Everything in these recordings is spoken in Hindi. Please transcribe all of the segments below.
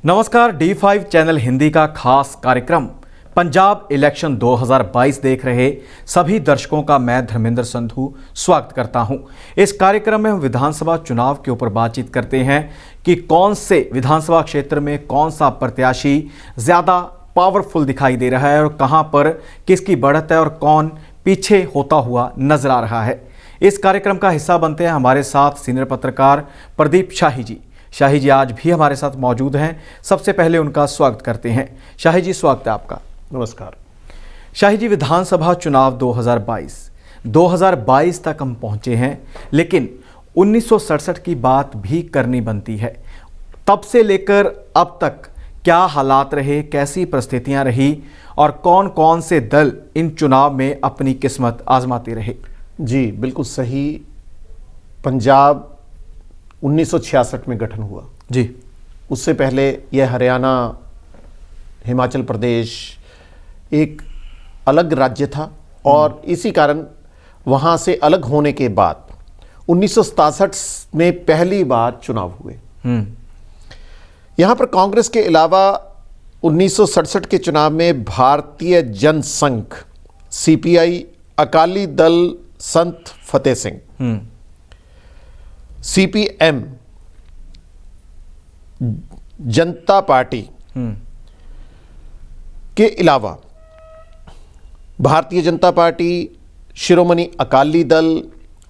नमस्कार, D5 चैनल हिंदी का खास कार्यक्रम पंजाब इलेक्शन 2022 देख रहे सभी दर्शकों का मैं धर्मेंद्र संधू स्वागत करता हूं। इस कार्यक्रम में हम विधानसभा चुनाव के ऊपर बातचीत करते हैं कि कौन से विधानसभा क्षेत्र में कौन सा प्रत्याशी ज़्यादा पावरफुल दिखाई दे रहा है और कहां पर किसकी बढ़त है और कौन पीछे होता हुआ नजर आ रहा है। इस कार्यक्रम का हिस्सा बनते हैं हमारे साथ सीनियर पत्रकार प्रदीप शाही जी। शाही जी आज भी हमारे साथ मौजूद हैं। सबसे पहले उनका स्वागत करते हैं। शाही जी, स्वागत है आपका। नमस्कार। शाही जी, विधानसभा चुनाव 2022 तक हम पहुंचे हैं, लेकिन 1967 की बात भी करनी बनती है। तब से लेकर अब तक क्या हालात रहे, कैसी परिस्थितियां रही और कौन कौन से दल इन चुनाव में अपनी किस्मत आजमाते रहे? जी बिल्कुल सही। पंजाब 1966 में गठन हुआ जी। उससे पहले यह हरियाणा, हिमाचल प्रदेश एक अलग राज्य था और इसी कारण वहाँ से अलग होने के बाद 1967 में पहली बार चुनाव हुए। यहाँ पर कांग्रेस के अलावा 1967 के चुनाव में भारतीय जनसंघ, CPI, अकाली दल संत फतेह सिंह, CPM, जनता पार्टी के अलावा भारतीय जनता पार्टी, शिरोमणि अकाली दल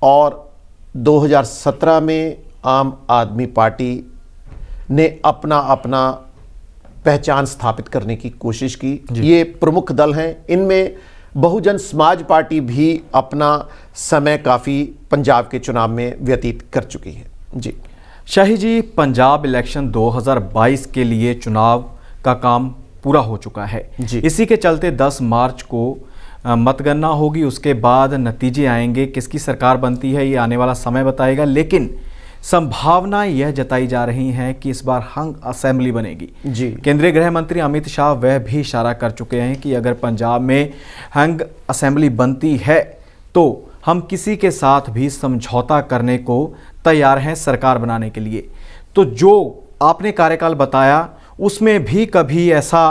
और 2017 में आम आदमी पार्टी ने अपना पहचान स्थापित करने की कोशिश की। ये प्रमुख दल हैं। इनमें बहुजन समाज पार्टी भी अपना समय काफ़ी पंजाब के चुनाव में व्यतीत कर चुकी है। जी शाही जी, पंजाब इलेक्शन 2022 के लिए चुनाव का काम पूरा हो चुका है जी। इसी के चलते 10 मार्च को मतगणना होगी। उसके बाद नतीजे आएंगे, किसकी सरकार बनती है ये आने वाला समय बताएगा। लेकिन संभावना यह जताई जा रही है कि इस बार हंग असेंबली बनेगी जी। केंद्रीय गृह मंत्री अमित शाह वह भी इशारा कर चुके हैं कि अगर पंजाब में हंग असेंबली बनती है तो हम किसी के साथ भी समझौता करने को तैयार हैं सरकार बनाने के लिए। तो जो आपने कार्यकाल बताया उसमें भी कभी ऐसा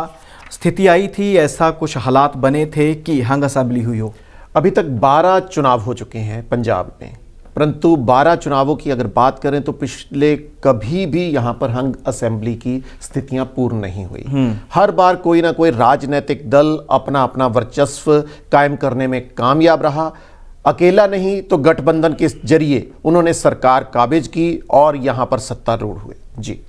स्थिति आई थी, ऐसा कुछ हालात बने थे कि हंग असेंबली हुई हो? अभी तक 12 चुनाव हो चुके हैं पंजाब में, परंतु 12 चुनावों की अगर बात करें तो पिछले कभी भी यहाँ पर हंग असेंबली की स्थितियां पूर्ण नहीं हुई। हर बार कोई ना कोई राजनीतिक दल अपना वर्चस्व कायम करने में कामयाब रहा। अकेला नहीं तो गठबंधन के जरिए उन्होंने सरकार काबिज की और यहाँ पर सत्तारूढ़ हुए। जी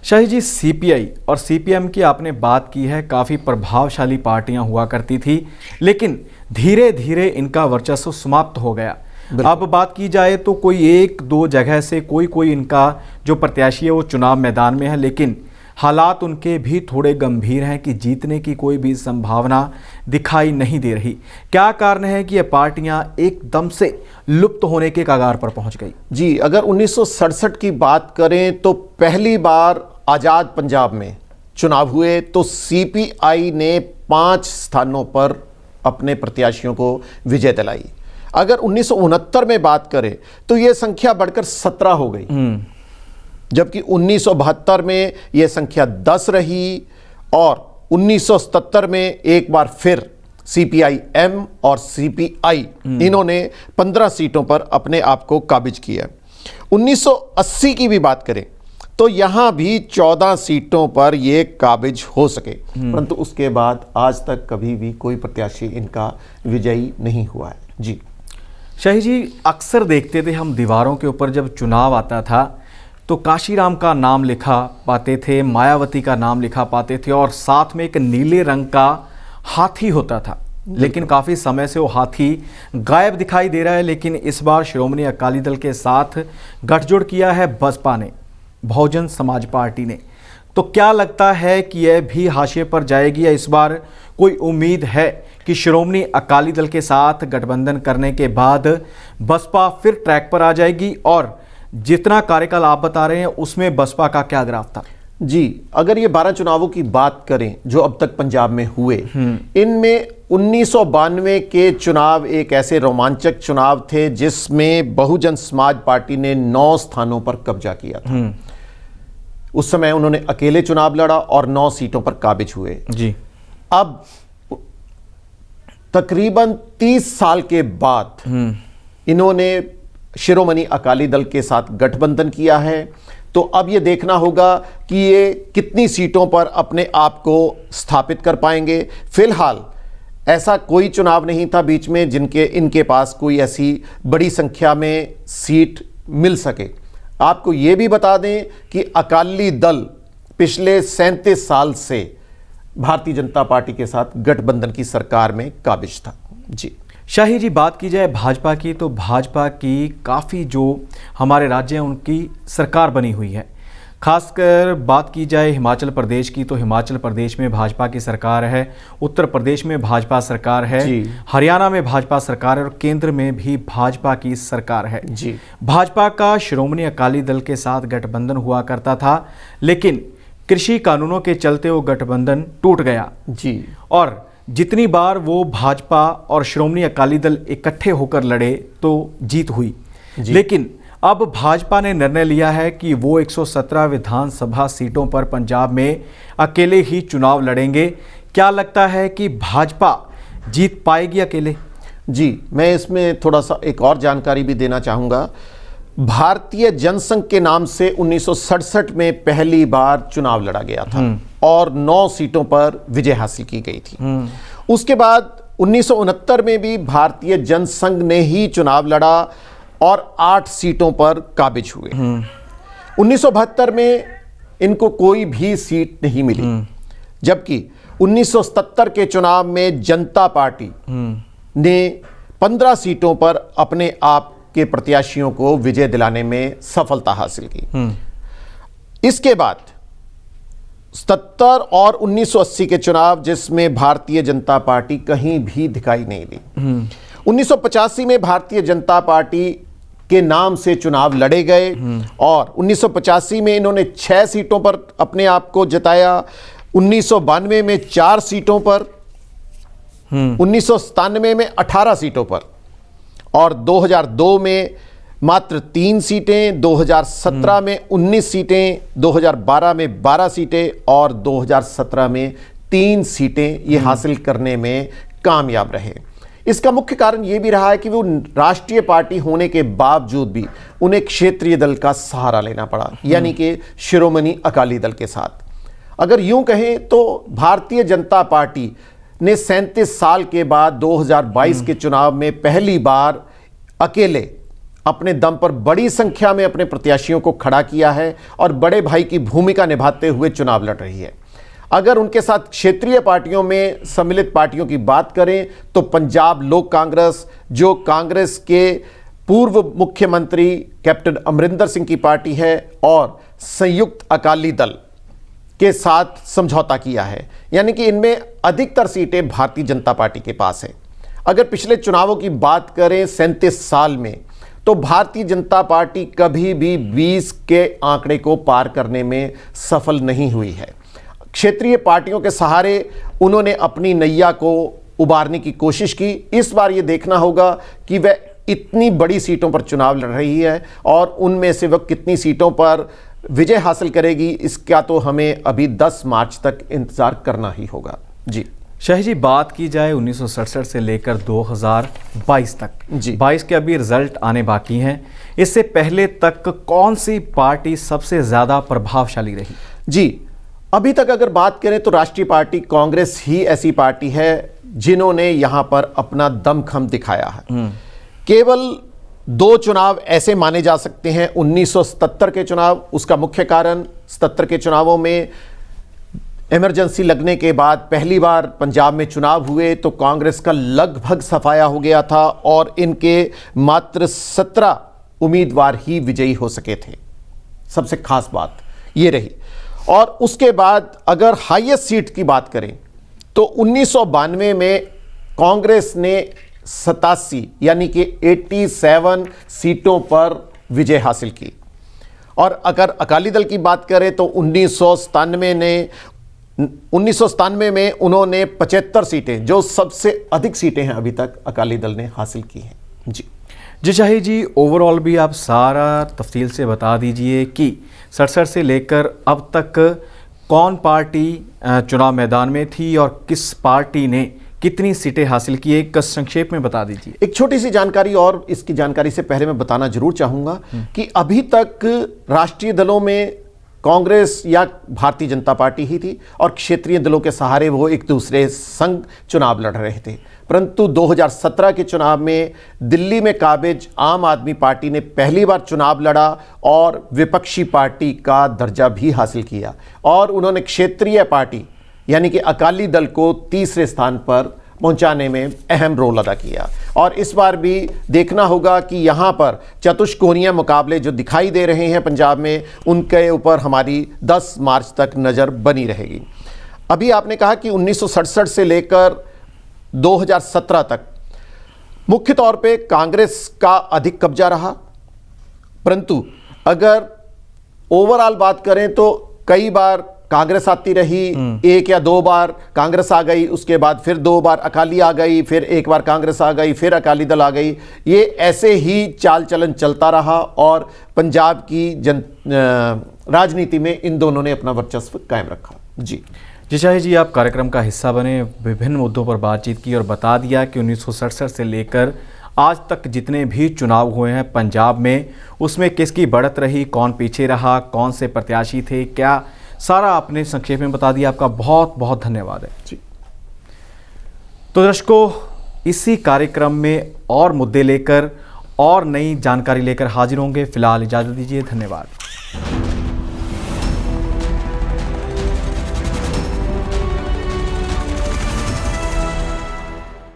शाही जी, CPI और CPM की आपने बात की है, काफ़ी प्रभावशाली पार्टियां हुआ करती थी, लेकिन धीरे धीरे इनका वर्चस्व समाप्त हो गया। अब बात की जाए तो कोई एक दो जगह से कोई इनका जो प्रत्याशी है वो चुनाव मैदान में है, लेकिन हालात उनके भी थोड़े गंभीर हैं कि जीतने की कोई भी संभावना दिखाई नहीं दे रही। क्या कारण है कि ये पार्टियां एकदम से लुप्त होने के कगार पर पहुंच गई? जी, अगर 1967 की बात करें तो पहली बार आज़ाद पंजाब में चुनाव हुए तो CPI ने 5 स्थानों पर अपने प्रत्याशियों को विजय दिलाई। अगर 1969 में बात करें तो यह संख्या बढ़कर 17 हो गई, जबकि 1972 में यह संख्या 10 रही और 1977 में एक बार फिर CPIM और CPI इन्होंने 15 सीटों पर अपने आप को काबिज किया। 1980 की भी बात करें तो यहां भी 14 सीटों पर ये काबिज हो सके, परंतु उसके बाद आज तक कभी भी कोई प्रत्याशी इनका विजयी नहीं हुआ है। जी शाही जी, अक्सर देखते थे हम दीवारों के ऊपर जब चुनाव आता था तो काशीराम का नाम लिखा पाते थे, मायावती का नाम लिखा पाते थे और साथ में एक नीले रंग का हाथी होता था, लेकिन काफ़ी समय से वो हाथी गायब दिखाई दे रहा है। लेकिन इस बार शिरोमणि अकाली दल के साथ गठजोड़ किया है बसपा ने, बहुजन समाज पार्टी ने। तो क्या लगता है कि यह भी हाशिए पर जाएगी या इस बार कोई उम्मीद है कि शिरोमणि अकाली दल के साथ गठबंधन करने के बाद बसपा फिर ट्रैक पर आ जाएगी? और जितना कार्यकाल आप बता रहे हैं उसमें बसपा का क्या ग्राफ था? जी, अगर ये 12 चुनावों की बात करें जो अब तक पंजाब में हुए, इनमें 1992 के चुनाव एक ऐसे रोमांचक चुनाव थे जिसमें बहुजन समाज पार्टी ने 9 स्थानों पर कब्जा किया था। उस समय उन्होंने अकेले चुनाव लड़ा और 9 सीटों पर काबिज हुए। जी। अब तकरीबन 30 साल के बाद इन्होंने शिरोमणि अकाली दल के साथ गठबंधन किया है। तो अब यह देखना होगा कि ये कितनी सीटों पर अपने आप को स्थापित कर पाएंगे। फिलहाल ऐसा कोई चुनाव नहीं था बीच में जिनके इनके पास कोई ऐसी बड़ी संख्या में सीट मिल सके। आपको ये भी बता दें कि अकाली दल पिछले 37 साल से भारतीय जनता पार्टी के साथ गठबंधन की सरकार में काबिज था। जी शाही जी, बात की जाए भाजपा की तो भाजपा की काफ़ी जो हमारे राज्य हैं उनकी सरकार बनी हुई है। खासकर बात की जाए हिमाचल प्रदेश की तो हिमाचल प्रदेश में भाजपा की सरकार है, उत्तर प्रदेश में भाजपा सरकार है, हरियाणा में भाजपा सरकार है और केंद्र में भी भाजपा की सरकार है। जी। भाजपा का शिरोमणि अकाली दल के साथ गठबंधन हुआ करता था, लेकिन कृषि कानूनों के चलते वो गठबंधन टूट गया। जी। और जितनी बार वो भाजपा और श्रोमणी अकाली दल इकट्ठे होकर लड़े तो जीत हुई। लेकिन अब भाजपा ने निर्णय लिया है कि वो 117 विधानसभा सीटों पर पंजाब में अकेले ही चुनाव लड़ेंगे। क्या लगता है कि भाजपा जीत पाएगी अकेले? जी, मैं इसमें थोड़ा सा एक और जानकारी भी देना चाहूँगा। भारतीय जनसंघ के नाम से 1967 में पहली बार चुनाव लड़ा गया था और 9 सीटों पर विजय हासिल की गई थी। उसके बाद 1969 में भी भारतीय जनसंघ ने ही चुनाव लड़ा और 8 सीटों पर काबिज हुए। 1972 में इनको कोई भी सीट नहीं मिली, जबकि 1977 के चुनाव में जनता पार्टी ने 15 सीटों पर अपने आप के प्रत्याशियों को विजय दिलाने में सफलता हासिल की। इसके बाद 77 और 1980 के चुनाव जिसमें भारतीय जनता पार्टी कहीं भी दिखाई नहीं दी। 1985 में भारतीय जनता पार्टी के नाम से चुनाव लड़े गए और 1985 में इन्होंने 6 सीटों पर अपने आप को जिताया, 1992 में 4 सीटों पर, 1997 में 18 सीटों पर और 2002 में मात्र 3 सीटें, 2017 में 19 सीटें, 2012 में 12 सीटें और 2017 में 3 सीटें ये हासिल करने में कामयाब रहे। इसका मुख्य कारण ये भी रहा है कि वो राष्ट्रीय पार्टी होने के बावजूद भी उन्हें क्षेत्रीय दल का सहारा लेना पड़ा, यानी कि शिरोमणि अकाली दल के साथ। अगर यूं कहें तो भारतीय जनता पार्टी ने 37 साल के बाद 2022 के चुनाव में पहली बार अकेले अपने दम पर बड़ी संख्या में अपने प्रत्याशियों को खड़ा किया है और बड़े भाई की भूमिका निभाते हुए चुनाव लड़ रही है। अगर उनके साथ क्षेत्रीय पार्टियों में सम्मिलित पार्टियों की बात करें तो पंजाब लोक कांग्रेस, जो कांग्रेस के पूर्व मुख्यमंत्री कैप्टन अमरिंदर सिंह की पार्टी है, और संयुक्त अकाली दल के साथ समझौता किया है, यानी कि इनमें अधिकतर सीटें भारतीय जनता पार्टी के पास है। अगर पिछले चुनावों की बात करें 37 साल में, तो भारतीय जनता पार्टी कभी भी 20 के आंकड़े को पार करने में सफल नहीं हुई है। क्षेत्रीय पार्टियों के सहारे उन्होंने अपनी नैया को उबारने की कोशिश की। इस बार ये देखना होगा कि वह इतनी बड़ी सीटों पर चुनाव लड़ रही है और उनमें से वह कितनी सीटों पर विजय हासिल करेगी, इसका तो हमें अभी 10 मार्च तक इंतजार करना ही होगा। जी शाही जी, बात की जाए 1967 से लेकर 2022 तक, जी 22 के अभी रिजल्ट आने बाकी हैं, इससे पहले तक कौन सी पार्टी सबसे ज़्यादा प्रभावशाली रही? जी, अभी तक अगर बात करें तो राष्ट्रीय पार्टी कांग्रेस ही ऐसी पार्टी है जिन्होंने यहां पर अपना दमखम दिखाया है। केवल 2 चुनाव ऐसे माने जा सकते हैं, 1977 के चुनाव। उसका मुख्य कारण 77 के चुनावों में इमरजेंसी लगने के बाद पहली बार पंजाब में चुनाव हुए तो कांग्रेस का लगभग सफाया हो गया था और इनके मात्र 17 उम्मीदवार ही विजयी हो सके थे। सबसे खास बात ये रही। और उसके बाद अगर हाईएस्ट सीट की बात करें तो 1992 में कांग्रेस ने 87 यानी कि 87 सीटों पर विजय हासिल की। और अगर अकाली दल की बात करें तो 1997 में उन्होंने 75 सीटें, जो सबसे अधिक सीटें हैं अभी तक अकाली दल ने हासिल की हैं। जी जी शाही जी, ओवरऑल भी आप सारा तफसील से बता दीजिए कि 67 से लेकर अब तक कौन पार्टी चुनाव मैदान में थी और किस पार्टी ने कितनी सीटें हासिल की, एक संक्षेप में बता दीजिए। एक छोटी सी जानकारी, और इसकी जानकारी से पहले मैं बताना जरूर चाहूंगा कि अभी तक राष्ट्रीय दलों में कांग्रेस या भारतीय जनता पार्टी ही थी और क्षेत्रीय दलों के सहारे वो एक दूसरे संग चुनाव लड़ रहे थे। परंतु 2017 के चुनाव में दिल्ली में काबिज आम आदमी पार्टी ने पहली बार चुनाव लड़ा और विपक्षी पार्टी का दर्जा भी हासिल किया और उन्होंने क्षेत्रीय पार्टी यानी कि अकाली दल को तीसरे स्थान पर पहुंचाने में अहम रोल अदा किया। और इस बार भी देखना होगा कि यहाँ पर चतुष्कोणीय मुकाबले जो दिखाई दे रहे हैं पंजाब में, उनके ऊपर हमारी 10 मार्च तक नज़र बनी रहेगी। अभी आपने कहा कि 1967 से लेकर 2017 तक मुख्य तौर पे कांग्रेस का अधिक कब्जा रहा, परंतु अगर ओवरऑल बात करें तो कई बार कांग्रेस आती रही, एक या दो बार कांग्रेस आ गई, उसके बाद फिर 2 बार अकाली आ गई, फिर एक बार कांग्रेस आ गई, फिर अकाली दल आ गई। ये ऐसे ही चाल चलन चलता रहा और पंजाब की राजनीति में इन दोनों ने अपना वर्चस्व कायम रखा। जी शाही जी, आप कार्यक्रम का हिस्सा बने, विभिन्न मुद्दों पर बातचीत की और बता दिया कि 1967 से लेकर आज तक जितने भी चुनाव हुए हैं पंजाब में, उसमें किसकी बढ़त रही, कौन पीछे रहा, कौन से प्रत्याशी थे, क्या सारा आपने संक्षेप में बता दिया। आपका बहुत बहुत धन्यवाद है जी। तो दर्शकों, इसी कार्यक्रम में और मुद्दे लेकर और नई जानकारी लेकर हाजिर होंगे। फिलहाल इजाज़त दीजिए, धन्यवाद।